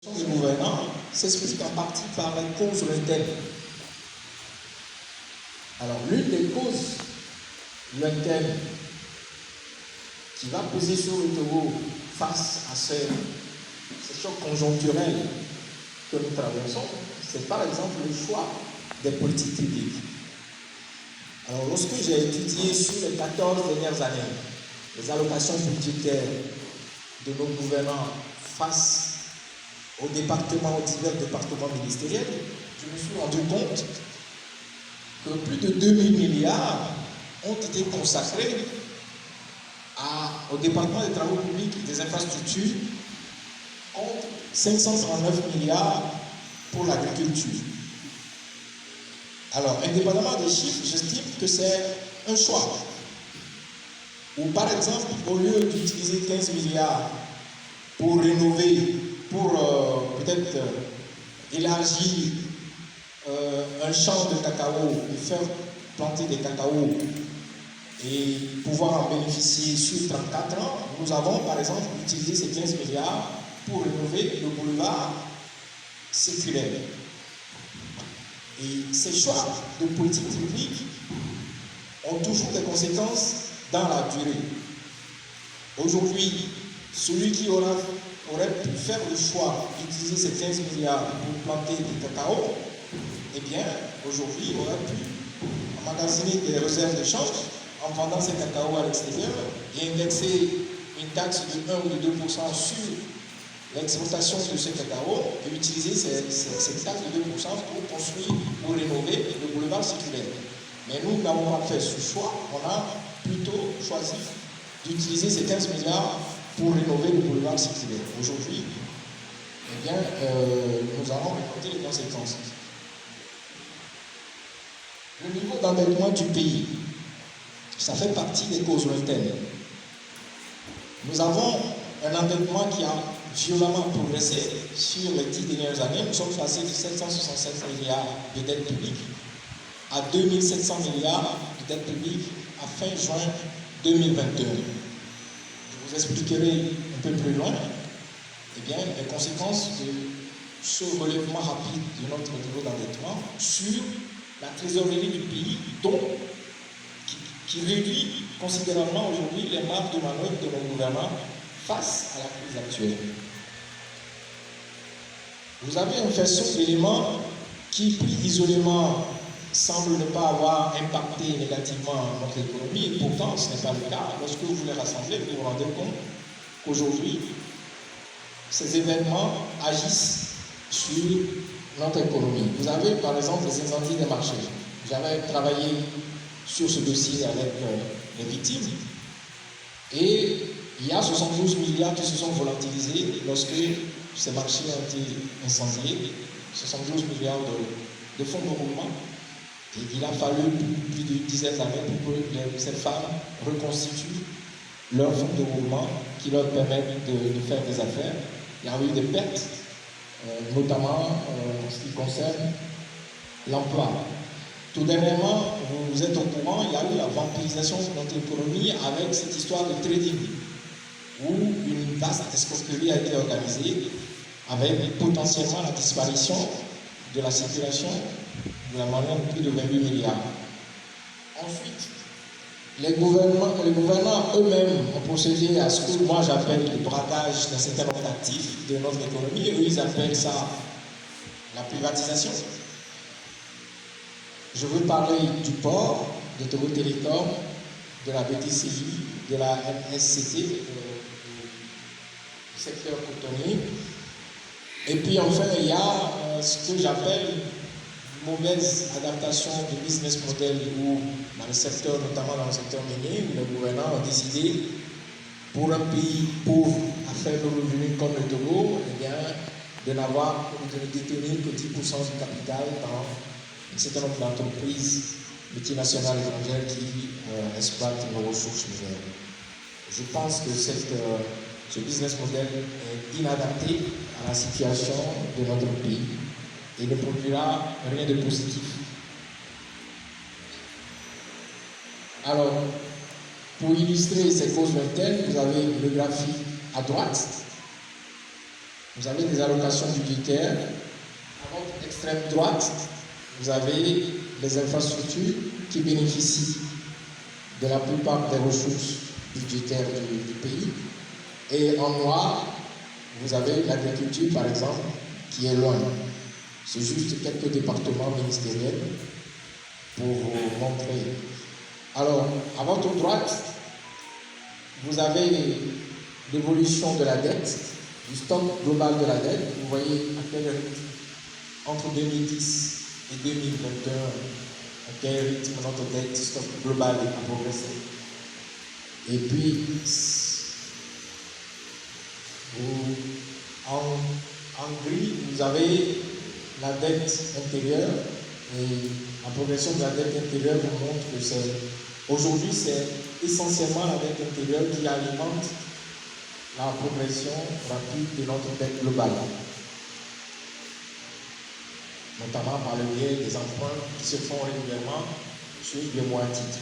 Les gouvernants s'expliquent en partie par les causes lointaines. Alors, l'une des causes lointaines qui va peser sur le Togo face à ces chocs conjoncturels que nous traversons, c'est par exemple le choix des politiques publiques. Alors, lorsque j'ai étudié sur les 14 dernières années les allocations budgétaires de nos gouvernants face aux divers départements ministériels, je me suis rendu compte que plus de 2000 milliards ont été consacrés au département des travaux publics et des infrastructures, contre 539 milliards pour l'agriculture. Alors, indépendamment des chiffres, j'estime que c'est un choix. Ou par exemple, au lieu d'utiliser 15 milliards pour rénover, pour peut-être élargir un champ de cacao et faire planter des cacaos et pouvoir en bénéficier sur 34 ans, nous avons par exemple utilisé ces 15 milliards pour rénover le boulevard séculaire. Et ces choix de politique publique ont toujours des conséquences dans la durée. Aujourd'hui, celui qui aurait pu faire le choix d'utiliser ces 15 milliards pour planter des cacao, eh bien, aujourd'hui, il aurait pu emmagasiner des réserves de change en vendant ces cacao à l'extérieur et indexer une taxe de 1 ou de 2% sur l'exploitation de ce cacao et utiliser cette taxe de 2% pour construire ou rénover le boulevard circulaire. Mais nous n'avons pas fait ce choix, on a plutôt choisi d'utiliser ces 15 milliards pour rénover le boulevard circulaire. Aujourd'hui, eh bien, nous allons récolter les conséquences. Le niveau d'endettement du pays, ça fait partie des causes lointaines. Nous avons un endettement qui a violemment progressé sur les 10 dernières années. Nous sommes passés de 767 milliards de dettes publiques à 2700 milliards de dettes publiques à fin juin 2021. Je vous expliquerai un peu plus loin eh bien, les conséquences de ce relèvement rapide de notre niveau d'endettement sur la trésorerie du pays, qui réduit considérablement aujourd'hui les marges de manœuvre de nos gouvernements face à la crise actuelle. Vous avez un faisceau d'éléments qui, pris isolément, semblent ne pas avoir impacté négativement notre économie, et pourtant ce n'est pas le cas. Lorsque vous les rassemblez, vous vous rendez compte qu'aujourd'hui, ces événements agissent sur notre économie. Vous avez par exemple les incendies des marchés. J'avais travaillé sur ce dossier avec les victimes et il y a 72 milliards qui se sont volatilisés lorsque ces marchés ont été incendiés, 72 milliards de fonds de roulement. Et il a fallu plus d'une dizaine d'années pour que ces femmes reconstituent leurs fonds de roulement qui leur permettent de faire des affaires. Il y a eu des pertes, notamment en ce qui concerne l'emploi. Tout dernièrement, vous êtes au courant, il y a eu la vampirisation de notre économie avec cette histoire de trading, où une vaste escroquerie a été organisée avec potentiellement la disparition de la circulation de la manière de plus de 28 milliards. Ensuite, les gouvernants eux-mêmes ont procédé à ce que moi j'appelle le braquage d'un certain nombre d'actifs de notre économie. Eux, ils appellent ça la privatisation. Je veux parler du port, de Togo Télécom, de la BTCI, de la MSCT, du secteur cotonnier. Et puis enfin, il y a ce que j'appelle mauvaise adaptation du business model où dans le secteur, notamment dans le secteur minier, où les gouvernants ont décidé pour un pays pauvre à faible revenu comme le Togo, eh bien, de détenir que 10% du capital dans un certain nombre d'entreprises multinationales étrangères qui exploitent nos ressources minières. Je pense que ce business model est inadapté à la situation de notre pays et ne produira rien de positif. Alors, pour illustrer ces causes lointaines, vous avez le graphique à droite. vous avez des allocations budgétaires. À votre extrême droite, vous avez les infrastructures qui bénéficient de la plupart des ressources budgétaires du pays. Et en noir, vous avez l'agriculture, par exemple, qui est loin. C'est juste quelques départements ministériels pour vous montrer. Alors, à votre droite, vous avez l'évolution de la dette, du stock global de la dette. Vous voyez à quel rythme, entre 2010 et 2021, à quel rythme notre dette stock global a progressé. Et puis, en gris, vous avez la dette intérieure, et la progression de la dette intérieure vous montre que aujourd'hui, c'est essentiellement la dette intérieure qui alimente la progression rapide de notre dette globale, notamment par le biais des emprunts qui se font régulièrement sur des mois titres.